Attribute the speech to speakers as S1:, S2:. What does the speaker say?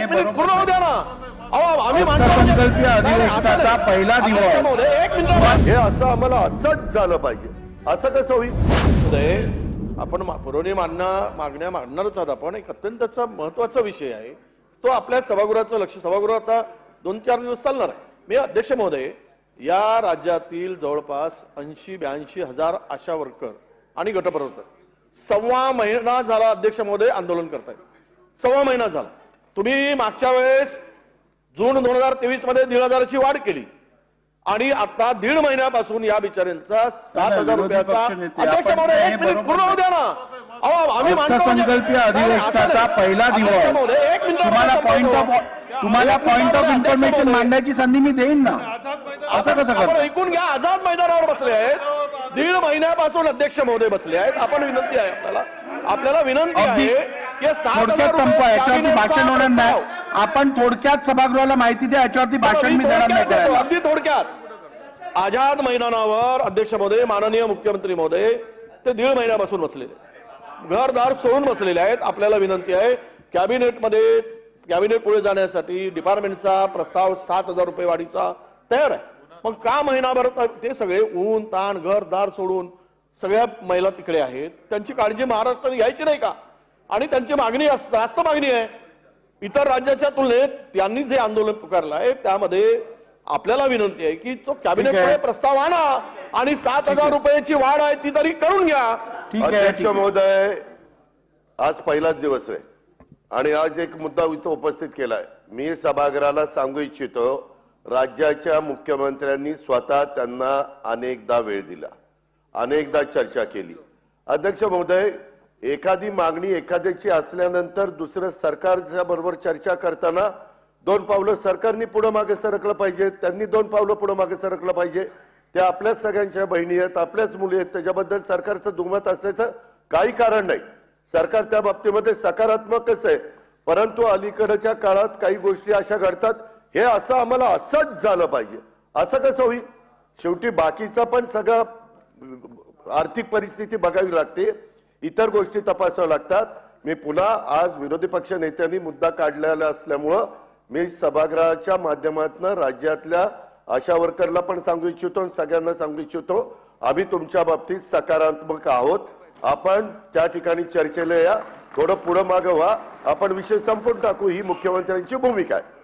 S1: एक मिनिट पूर्ण होऊ द्या ना. आम्ही
S2: अर्थसंकल्पीय अधिवेशनाचा पहिला दिवस.
S1: एक मिनिट.
S3: हे असं आम्हाला असंच झालं पाहिजे, असं कसं होईल?
S1: आपण पुरवणी मागण्या मांडणारच आहोत. आपण एक अत्यंत महत्वाचा विषय आहे तो आपल्या सभागृहाचं लक्ष. सभागृह आता 2-4 दिवस चालणार आहे. मी अध्यक्ष महोदय, या राज्यातील जवळपास 80-82 हजार आशा वर्कर आणि गटप्रवर्तक 1.25 महिना झाला अध्यक्ष महोदय आंदोलन करतायत. 1.25 महिना झाला. तुम्ही मागच्या वेळेस जून 2023 मध्ये 1,500ची वाढ केली आणि आता 1.5 महिन्यापासून या बिचाऱ्यांचा 7,000 रुपयाचा. अध्यक्ष महोदय एक मिनिट पूर्ण होऊ द्या ना. आम्ही
S2: अर्थसंकल्पीय अधिवेशनाचा पहिला दिवस. तुम्हाला पॉइंट ऑफ इन्फॉर्मेशन मांडण्याची संधी मी देईन ना. असं कसं करता?
S1: ऐकून घ्या. आझाद मैदानावर बसले आहेत. 1.5 महिन्यापासून अध्यक्ष महोदय बसले आहेत. आपण विनंती आहे आपल्याला विनंती आहे की
S2: थोडक्यात संपवा. याच्यावरती भाषण होणार नाही. आपण थोडक्यात सभागृहाला माहिती द्या. याच्यावरती भाषण मी देणार नाही.
S1: अगदी थोडक्यात. आझाद मैदानावर अध्यक्ष महोदय, माननीय मुख्यमंत्री महोदय ते 1.5 महिन्यापासून बसलेले, घरदार सोडून बसलेले आहेत. आपल्याला विनंती आहे कॅबिनेट पुढे जाण्यासाठी डिपार्टमेंटचा प्रस्ताव 7,000 रुपये वाढीचा तयार आहे. मग का महिनाभर ते सगळे ऊन ताण घरदार सोडून सगळ्या महिला तिकडे आहेत. त्यांची काळजी महाराष्ट्राने घ्यायची नाही का? आणि त्यांची मागणी जास्त मागणी आहे. इतर राज्याच्या तुलनेत त्यांनी जे आंदोलन पुकारलं आहे त्यामध्ये आपल्याला विनंती आहे की तो कॅबिनेटमध्ये प्रस्ताव आणा आणि 7,000 रुपयाची वाढ आहे ती तरी करून घ्या.
S3: अध्यक्ष महोदय, आज पहिलाच दिवस आहे आणि आज एक मुद्दा इथं उपस्थित केलाय. मी सभागृहाला सांगू इच्छितो, राज्याच्या मुख्यमंत्र्यांनी स्वतः त्यांना अनेकदा वेळ दिला, अनेकदा चर्चा केली. अध्यक्ष महोदय, एखादी मागणी एखाद्याची असल्यानंतर दुसरं सरकारच्या बरोबर चर्चा करताना 2 पावलं सरकारने पुढे मागे सरकलं पाहिजे, त्यांनी 2 पावलं पुढे मागे सरकलं पाहिजे. त्या आपल्याच सगळ्यांच्या बहिणी आहेत, आपल्याच मुली आहेत. त्याच्याबद्दल सरकारचं दुमत असायचं काही कारण नाही. सरकार त्या बाबतीमध्ये सकारात्मकच आहे. परंतु अलीकडच्या काळात काही गोष्टी अशा घडतात. हे असं आम्हाला असंच झालं पाहिजे, असं कसं होईल? शेवटी बाकीचा पण सगळं आर्थिक परिस्थिती बघावी लागते, इतर गोष्टी तपासाव्या लागतात. मी पुन्हा आज विरोधी पक्ष नेत्यांनी मुद्दा काढलेला असल्यामुळं मी सभागृहाच्या माध्यमातून राज्यातल्या आशा वर्करला पण सांगू इच्छितो आणि सगळ्यांना सांगू इच्छितो, आम्ही तुमच्या बाबतीत सकारात्मक आहोत. आपण त्या ठिकाणी चर्चेला या, थोडं पुढं मागं व्हा, आपण विषय संपून टाकू, ही मुख्यमंत्र्यांची भूमिका आहे.